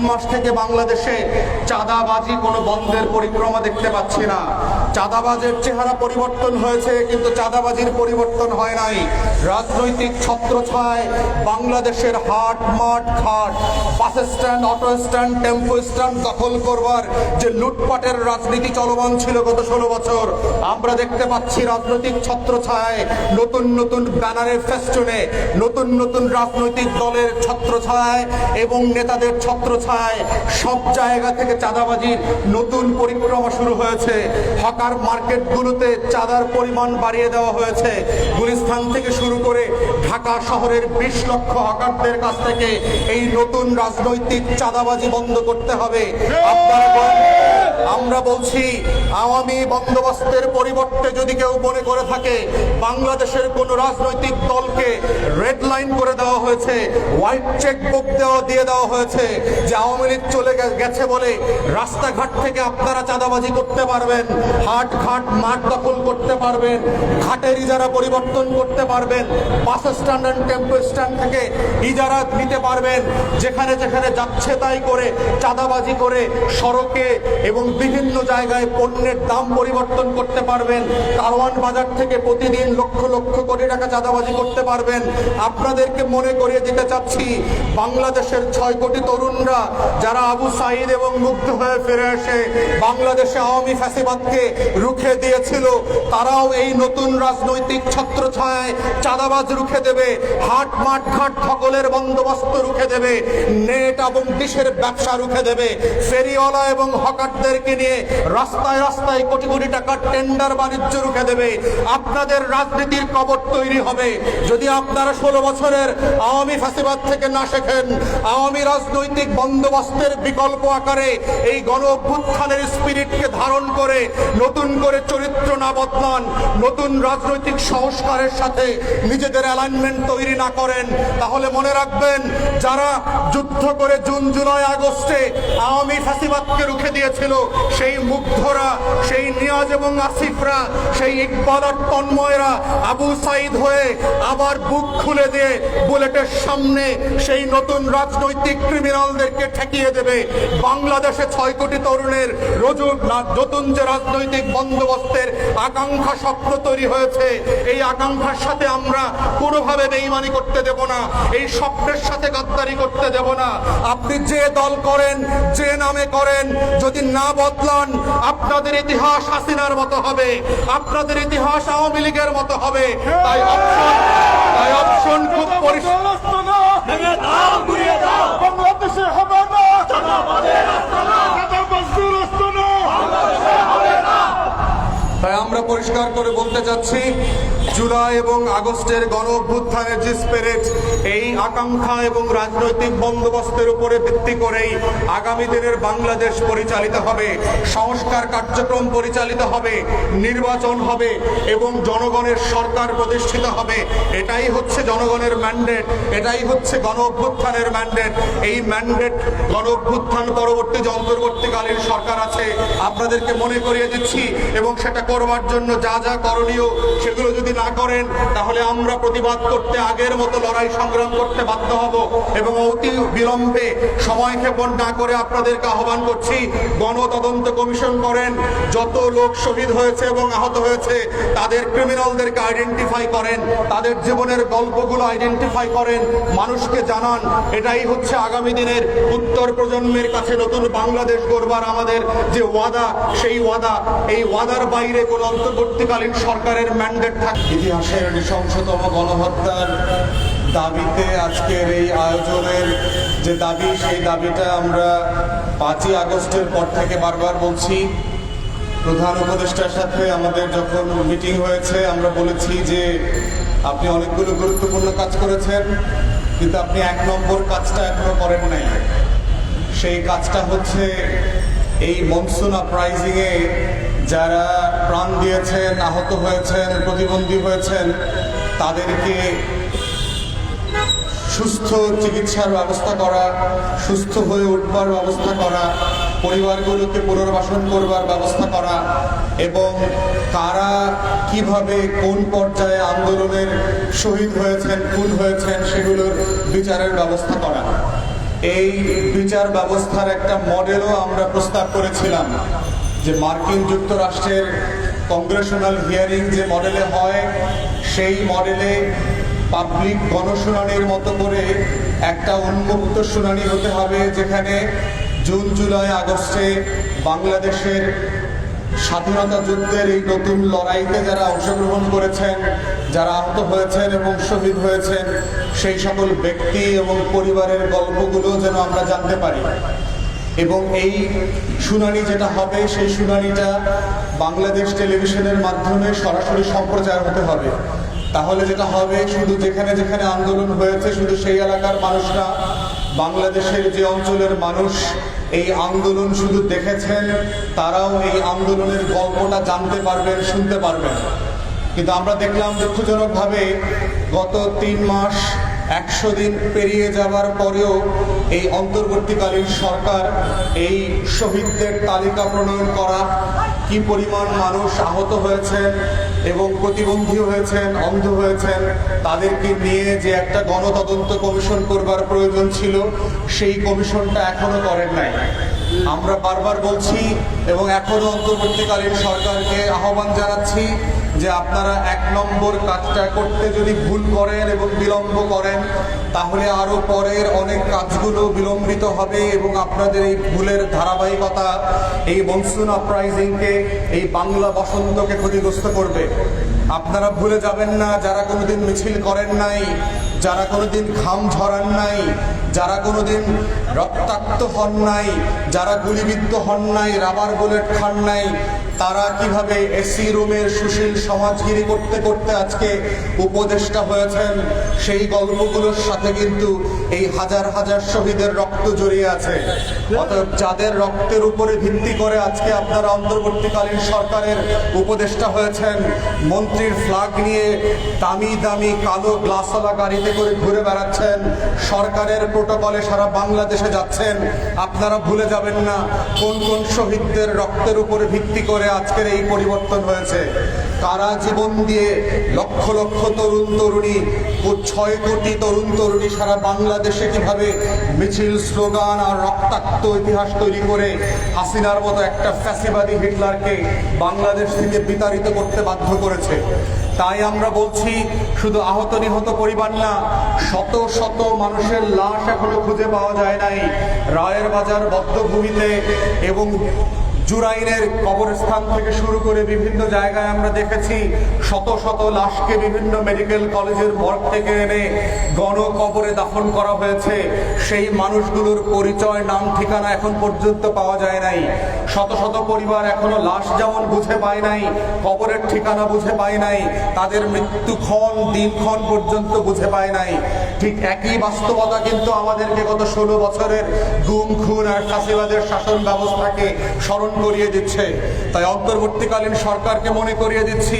মাস থেকে বাংলাদেশে চাঁদাবাজি কোনো বন্ধের পরিক্রমা দেখতে পাচ্ছি না। চাঁদাবাজের চেহারা পরিবর্তন হয়েছে, কিন্তু চাঁদাবাজির পরিবর্তন হয় নাই। রাজনৈতিক ছত্রছায়ায় বাংলাদেশের হাট, মাঠ, ঘাট, bus stand, auto stand, tempo stand দখল করবার যে লুটপাটের রাজনীতি চলমান ছিল গত 16 বছর, আমরা দেখতে পাচ্ছি রাজনৈতিক ছত্রছায়ায়, নতুন নতুন ব্যানারের ফেস্টুনে, নতুন নতুন রাজনৈতিক দলের ছত্রছায়ায় এবং নেতাদের ছত্রছায়ায় সব জায়গা থেকে চাঁদাবাজির নতুন পরিক্রমা শুরু হয়েছে। হকার মার্কেটগুলোতে চাঁদার পরিমাণ বাড়িয়ে দেওয়া হয়েছে। গুলিস্তান থেকে শুরু করে ঢাকা শহরের 20 লক্ষ হকারদের কাছ থেকে এই নতুন রাজনৈতিক চাঁদাবাজি বন্ধ করতে হবে। আমরা বলছি, আওয়ামী বন্দোবস্তের পরিবর্তে যদি কেউ মনে করে থাকে বাংলাদেশের কোন রাজনৈতিক দলকে রেড লাইন করে দেওয়া হয়েছে, হোয়াইট চেক বুক দিয়ে দেওয়া হয়েছে যে আওয়ামী লীগ চলে গেছে বলে রাস্তাঘাট থেকে আপনারা চাঁদাবাজি করতে পারবেন, হাট ঘাট মাঠ দখল করতে পারবেন, ঘাটের ইজারা পরিবর্তন করতে পারবেন, bus stand and tempo stand থেকে ইজারা নিতে পারবেন, যেখানে যেখানে যাচ্ছে তাই করে চাঁদাবাজি করে সড়কে এবং বিভিন্ন জায়গায় পণ্যের দাম পরিবর্তন করতে পারবেন, কারওয়ান বাজার থেকে প্রতিদিন লক্ষ লক্ষ কোটি টাকা চাঁদাবাজি করতে পারবেন। আপনাদেরকে মনে করিয়ে দিতে চাচ্ছি, বাংলাদেশের 6 কোটি তরুণরা যারা আবু সাইদ এবং মুগ্ধ হয়ে ফিরে এসে বাংলাদেশে আওয়ামী ফ্যাসিবাদকে রুখে দিয়েছিল, তারাও এই নতুন রাজনৈতিক ছত্রছায়ায় চাঁদাবাজ রুখে দেবে, হাট মাঠ ঘাট সকলের বন্দোবস্ত রুখে দেবে, নেট এবং ডিশের ব্যবসা রুখে দেবে, ফেরিওয়ালা এবং হকারদেরকে নিয়ে রাস্তায় রাস্তায় কোটি কোটি টাকার টেন্ডার বাণিজ্য রুখে দেবে। আপনাদের রাজনীতির কবর তৈরি হবে যদি আপনারা 16 বছরের আওয়ামী ফ্যাসিবাদ থেকে না শেখেন। আওয়ামী রাজনৈতিক বন্দোবস্তের বিকল্প আকারে এই গণ অভ্যুত্থানের স্পিরিটকে ধারণ করে নতুন করে চরিত্র না বদলান, নতুন রাজনৈতিক সংস্কারের সাথে নিজেদের অ্যালাইনমেন্ট তৈরি না করেন, তাহলে মনে রাখবেন, যারা যুদ্ধ করে জুন জুলাই আগস্টে আওয়ামী ফ্যাসিবাদকে রুখে দিয়েছিল, সেই মুগ্ধরা, সেই নিয়াজ এবং আসিফরা, সেই ইকবাল আর তন্ময়রা আবু সাইদ হয়ে আবার বুক খুলে দিয়ে বুলেটের সামনে সেই নতুন রাজনৈতিক ক্রিমিনালদেরকে ঠেকিয়ে দেবে। বাংলাদেশে 6 কোটি তরুণের নতুন যে রাজনৈতিক বন্দোবস্তের আকাঙ্ক্ষা স্বপ্ন তৈরি হয়েছে, এই আকাঙ্ক্ষার সাথে আমরা কোনোভাবে বেইমানি করতে দেব না, এই স্বপ্নের সাথে গাদ্দারি করতে দেব না। আপনি যে দল করেন, যে নামে করেন, যদি না বদলান, আপনাদের ইতিহাস হাসিনার মতো হবে, আপনাদের ইতিহাস আওয়ামী লীগের মতো হবে। তাই অপশন খুব পরিষ্কার। বাংলাদেশে হবে না, তাই আমরা পরিষ্কার করে বলতে চাচ্ছি, জুলাই এবং আগস্টের গণ অভ্যুত্থানের যে স্পিরিট, এই আকাঙ্ক্ষা এবং রাজনৈতিক বন্দোবস্তের উপরে ভিত্তি করেই আগামী দিনের বাংলাদেশ পরিচালিত হবে, সংস্কার কার্যক্রম পরিচালিত হবে, নির্বাচন হবে এবং জনগণের সরকার প্রতিষ্ঠিত হবে। এটাই হচ্ছে জনগণের ম্যান্ডেট, এটাই হচ্ছে গণ অভ্যুত্থানের ম্যান্ডেট। এই ম্যান্ডেট গণ অভ্যুত্থান পরবর্তী যে অন্তর্বর্তীকালীন সরকার আছে, আপনাদেরকে মনে করিয়ে দিচ্ছি, এবং সেটা করবার জন্য যা যা করণীয় সেগুলো যদি না করেন, তাহলে আমরা প্রতিবাদ করতে আগের মতো লড়াই সংগ্রাম করতে বাধ্য হব। এবং অতি বিলম্বে সময় ক্ষেপণ না করে আপনাদেরকে আহ্বান করছি, গণতদন্ত কমিশন করেন, যত লোক শহীদ হয়েছে এবং আহত হয়েছে তাদের ক্রিমিনালদেরকে আইডেন্টিফাই করেন, তাদের জীবনের গল্পগুলো আইডেন্টিফাই করেন, মানুষকে জানান। এটাই হচ্ছে আগামী দিনের উত্তর প্রজন্মের কাছে নতুন বাংলাদেশ গড়বার আমাদের যে ওয়াদা, সেই ওয়াদা। এই ওয়াদার বাইরে কোন অন্তর্বর্তীকালীন সরকারের ম্যান্ডেট থাকে। ইতিহাসের নৃশংসতম গণহত্যার দাবিতে আজকের এই আয়োজনের যে দাবি, সেই দাবিটা আমরা 5ই আগস্টের পর থেকে বারবার বলছি। প্রধান উপদেষ্টার সাথে আমাদের যখন মিটিং হয়েছে, আমরা বলেছি যে আপনি অনেকগুলো গুরুত্বপূর্ণ কাজ করেছেন, কিন্তু আপনি 1 নম্বর কাজটা এখনো করেন নাই। সেই কাজটা হচ্ছে এই মনসুন আপরাইজিংয়ে যারা প্রাণ দিয়েছেন, আহত হয়েছেন, প্রতিবন্ধী হয়েছেন, তাদেরকে সুস্থ চিকিৎসার ব্যবস্থা করা, সুস্থ হয়ে উঠবার ব্যবস্থা করা, পরিবারগুলোকে পুনর্বাসন করবার ব্যবস্থা করা, এবং কারা কিভাবে কোন পর্যায়ে আন্দোলনের শহীদ হয়েছেন, খুন হয়েছেন, সেগুলোর বিচারের ব্যবস্থা করা। এই বিচার ব্যবস্থার একটা মডেলও আমরা প্রস্তাব করেছিলাম, যে মার্কিন যুক্তরাষ্ট্রের কংগ্রেশনাল হিয়ারিং যে মডেলে হয়, সেই মডেলে পাবলিক গণশুনানির মতো করে একটা উন্মুক্ত শুনানি হতে হবে, যেখানে জুন জুলাই আগস্টে বাংলাদেশের স্বাধীনতা যুদ্ধের এই নতুন লড়াইতে যারা অংশগ্রহণ করেছেন, যারা আহত হয়েছেন এবং শহীদ হয়েছেন, সেই সকল ব্যক্তি এবং পরিবারের গল্পগুলো যেন আমরা জানতে পারি। এবং এই শুনানি যেটা হবে, সেই শুনানিটা বাংলাদেশ টেলিভিশনের মাধ্যমে সরাসরি সম্প্রচার হতে হবে। তাহলে যেটা হবে, শুধু যেখানে যেখানে আন্দোলন হয়েছে শুধু সেই এলাকার মানুষ না, বাংলাদেশের যে অঞ্চলের মানুষ এই আন্দোলন শুধু দেখেছেন, তারাও এই আন্দোলনের গল্পটা জানতে পারবেন, শুনতে পারবেন। কিন্তু আমরা দেখলাম দুঃখজনকভাবে গত 3 মাস 100 দিন পেরিয়ে যাবার পরেও এই অন্তর্বর্তীকালীন সরকার এই শহীদদের তালিকা প্রণয়ন করা, কি পরিমাণ মানুষ আহত হয়েছেন এবং প্রতিবন্ধী হয়েছেন, অন্ধ হয়েছেন, তাদেরকে নিয়ে যে একটা গণতদন্ত কমিশন করবার প্রয়োজন ছিল, সেই কমিশনটা এখনো করেন নাই। আমরা বারবার বলছি এবং এখনো অন্তর্বর্তীকালীন সরকারকে আহ্বান জানাচ্ছি যে আপনারা 1 নম্বর কাজটা করতে যদি ভুল করেন এবং বিলম্ব করেন, তাহলে আরো পরের অনেক কাজগুলো বিলম্বিত হবে এবং আপনাদের এই ভুলের ধারাবাহিকতা এই মনসুন আপরাইজিংকে, এই বাংলা বসন্তকে ক্ষতিগ্রস্ত করবে। আপনারা ভুলে যাবেন না, যারা কোনোদিন মিছিল করেন নাই, যারা কোনোদিন ঘাম ঝরান নাই, যারা কোনোদিন রক্তাক্ত হন নাই, যারা গুলিবিদ্ধ হন নাই, রাবার বুলেট খান নাই, তারা কিভাবে এসি রুমের সুশীল সমাজগিরি করতে করতে আজকে উপদেষ্টা হয়েছেন, সেই গল্পগুলোর সাথে কিন্তু এই হাজার হাজার শহীদের রক্ত জড়িয়ে আছে। অতএব যাদের রক্তের উপরে ভিত্তি করে আজকে আপনারা অন্তর্বর্তীকালীন সরকারের উপদেষ্টা হয়েছেন, মন্ত্রীর ফ্ল্যাগ নিয়ে দামি দামি কালো গ্লাসওয়ালা গাড়িতে করে ঘুরে বেড়াচ্ছেন, সরকারের প্রোটোকলে সারা বাংলাদেশে যাচ্ছেন, আপনারা ভুলে যাবেন না কোন কোন শহীদদের রক্তের উপরে ভিত্তি করে আজকের এই পরিবর্তন হয়েছে। কারা জীবন দিয়ে লক্ষ লক্ষ তরুণ তরুণী ও 6 কোটি তরুণ তরুণী সারা বাংলাদেশে কিভাবে মিছিল, স্লোগান আর রক্তাক্ত ইতিহাস তৈরি করে হাসিনার মতো একটা ফ্যাসিবাদী হিটলারকে বাংলাদেশ থেকে বিতাড়িত করতে বাধ্য করেছে। তাই আমরা বলছি, শুধু আহত নিহত পরিবার না, শত শত মানুষের লাশ এখনো খুঁজে পাওয়া যায় নাই রায়ের বাজার বদ্ধভূমিতে এবং জুরাইনের কবরস্থান থেকে শুরু করে বিভিন্ন জায়গায় আমরা দেখেছি শত শত লাশকে বিভিন্ন মেডিকেল কলেজের মর্গ থেকে এনে গণকবরে দাফন করা হয়েছে। সেই মানুষগুলোর পরিচয়, নাম, ঠিকানা এখন পর্যন্ত পাওয়া যায় নাই। শত শত পরিবার এখনো লাশ যেমন বুঝে পায় নাই, কবরের ঠিকানা বুঝে পায় নাই, তাদের মৃত্যুক্ষণ, দিনক্ষণ পর্যন্ত বুঝে পায় নাই। ঠিক একই বাস্তবতা কিন্তু আমাদেরকে গত 16 বছরের গুম, খুন আর ফাঁসিবাদের শাসন ব্যবস্থাকে স্মরণ করিয়ে দিচ্ছে। তাই অন্তর্বর্তীকালীন সরকারকে মনে করিয়ে দিচ্ছি,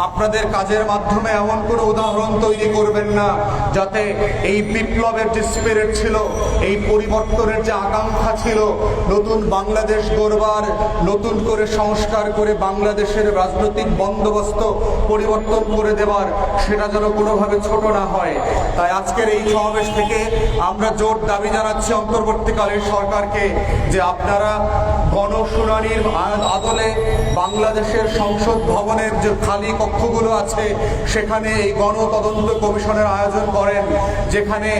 আপনাদের কাজের মাধ্যমে এমন কোনো উদাহরণ তৈরি করবেন না যাতে এই বিপ্লবের যে স্পিরিট ছিল, এই পরিবর্তনের যে আকাঙ্ক্ষা ছিল, নতুন বাংলাদেশ গড়বার, নতুন করে সংস্কার করে বাংলাদেশের রাজনৈতিক বন্দোবস্ত পরিবর্তন করে দেবার, সেটা যেন কোনোভাবে ছোট না হয়। তাই আজকের এই সমাবেশ থেকে আমরা জোর দাবি জানাচ্ছি অন্তর্বর্তীকালীন সরকারকে যে আপনারা গণশুনানির আদলে বাংলাদেশের সংসদ ভবনের যে খালি কক্ষগুলো আছে সেখানে এই গণতদন্ত কমিশনের আয়োজন করেন, যেখানে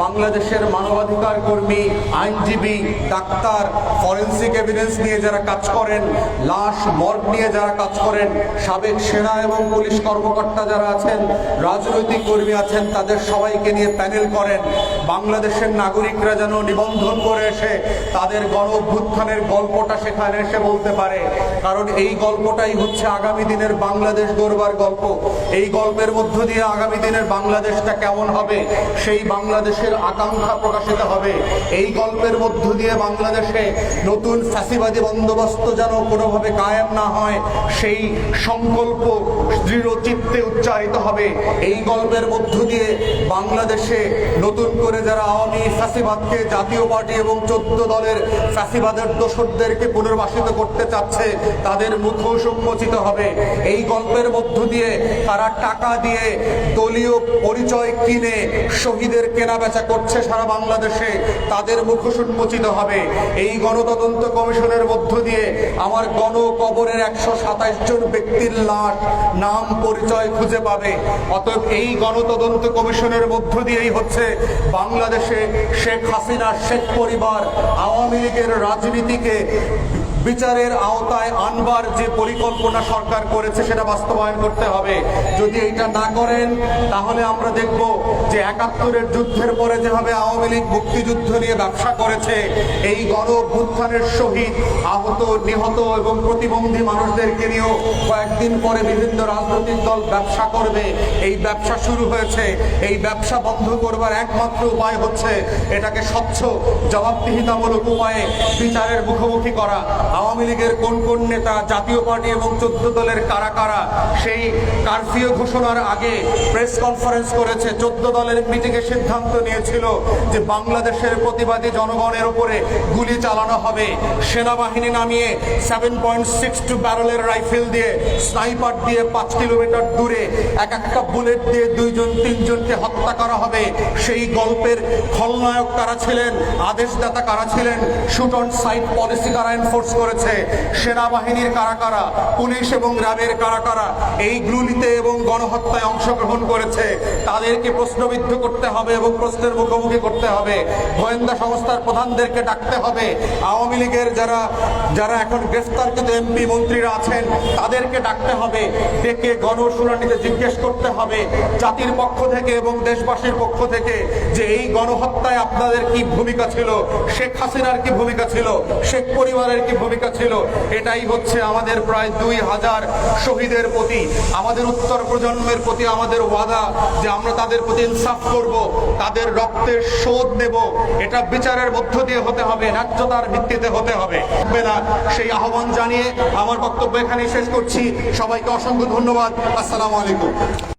বাংলাদেশের মানবাধিকার কর্মী, আইনজীবী, ডাক্তার, ফরেন্সিক এভিডেন্স নিয়ে যারা কাজ করেন, লাশ মর্গ নিয়ে যারা কাজ করেন, সাবেক সেনা এবং পুলিশ কর্মকর্তা যারা আছেন, রাজনৈতিক কর্মী আছেন, তাদের সবাইকে নিয়ে প্যানেল করেন। বাংলাদেশের নাগরিকরা যেন নিবন্ধন করে এসে তাদের গণ অভ্যুত্থানের গল্পটা সেখানে এসে বলতে পারে, কারণ এই গল্পটাই হচ্ছে আগামী দিনের বাংলাদেশ গড়বার গল্প। এই গল্পের মধ্য দিয়ে আগামী দিনের বাংলাদেশটা কেমন হবে সেই বাংলাদেশের আকাঙ্ক্ষা প্রকাশিত হবে। এই গল্পের মধ্য দিয়ে বাংলাদেশে নতুন ফ্যাসিবাদী বন্দোবস্ত যেন কোনোভাবে কায়েম না হয় সেই সংকল্প দৃঢ় চিত্তে উচ্চারিত হবে। এই গল্পের মধ্য দিয়ে বাংলাদেশে বাংলাদেশে নতুন করে যারা আওয়ামী ফ্যাসিবাদকে, জাতীয় পার্টি এবং 14 দলের ফ্যাসিবাদের দোসরদেরকে পুনর্বাসিত করতে চাচ্ছে, তাদের মুখ উন্মোচিত হবে। এই গল্পের মধ্য দিয়ে তারা টাকা দিয়ে দলীয় পরিচয় কিনে শহীদের কেনাবেচা করছে সারা বাংলাদেশে, তাদের মুখ উন্মোচিত হবে। এই গণতদন্ত কমিশনের মধ্য দিয়ে আমার গণকবরের 127 জন ব্যক্তির লাশ, নাম, পরিচয় খুঁজে পাবে। অতএব এই গণতদন্ত কমিশনের মধ্য দিয়েই হচ্ছে বাংলাদেশে শেখ হাসিনা, শেখ পরিবার, আওয়ামী লীগের রাজনীতিকে বিচারের আওতায় আনবার যে পরিকল্পনা সরকার করেছে সেটা বাস্তবায়ন করতে হবে। যদি এটা না করেন তাহলে আমরা দেখব যে 71-এর যুদ্ধের পরে যেভাবে আওয়ামী লীগ মুক্তিযুদ্ধ নিয়ে ব্যবসা করেছে, এই গণ অভ্যুত্থানের শহীদ, আহত, নিহত এবং প্রতিবন্ধী মানুষদেরকে নিয়েও কয়েকদিন পরে বিভিন্ন রাজনৈতিক দল ব্যবসা করবে। এই ব্যবসা শুরু হয়েছে। এই ব্যবসা বন্ধ করবার একমাত্র উপায় হচ্ছে এটাকে স্বচ্ছ, জবাবদিহিতামূলক উপায়ে বিচারের মুখোমুখি করা। আওয়ামী লীগের কোন কোন নেতা, জাতীয় পার্টি এবং 14 দলের কারা কারা সেই কারফিউ ঘোষণার আগে প্রেস কনফারেন্স করেছে, 14 দলের মিটিংয়ে সিদ্ধান্ত নিয়েছিল যে বাংলাদেশের প্রতিবাদী জনগণের উপরে গুলি চালানো হবে। সেনাবাহিনী নামিয়ে 7.62 ব্যারেলের রাইফেল দিয়ে, স্নাইপার দিয়ে 5 কিলোমিটার দূরে এক একটা বুলেট দিয়ে 2-3 জনকে হত্যা করা হবে। সেই গল্পের খলনায়ক কারা ছিলেন, আদেশদাতা কারা ছিলেন, শুট অন সাইট পলিসি কারা এনফোর্স করেছে, সেনাবাহিনীর কারা কারা, পুলিশ এবং র্যাবের কারা কারা এই গুলিতে এবং গণহত্যায় অংশগ্রহণ করেছে, তাদেরকে প্রশ্নবিদ্ধ করতে হবে এবং প্রশ্নের মুখোমুখি করতে হবে। গোয়েন্দা সংস্থার প্রধানদেরকে ডাকতে হবে। আওয়ামী লীগের যারা এখন গ্রেফতারকৃত এমপি মন্ত্রীরা আছেন তাদেরকে ডাকতে হবে, ডেকে গণশুনানিতে জিজ্ঞেস করতে হবে জাতির পক্ষ থেকে এবং দেশবাসীর পক্ষ থেকে যে এই গণহত্যায় আপনাদের কি ভূমিকা ছিল, শেখ হাসিনার কি ভূমিকা ছিল, শেখ পরিবারের কি ভূমিকা ছিল। এটাই হচ্ছে আমাদের প্রায় 2000 শহীদের প্রতি, আমাদের উত্তর প্রজন্মের প্রতি আমাদের ওয়াদা যে আমরা তাদের প্রতি ইনসাফ করব, তাদের রক্তের শোধ নেব। এটা বিচারের মধ্য দিয়ে হতে হবে, ন্যায্যতার ভিত্তিতে হতে হবে না। সেই আহ্বান জানিয়ে আমার বক্তব্য এখানেই শেষ করছি। সবাইকে অসংখ্য ধন্যবাদ। আসসালামু আলাইকুম।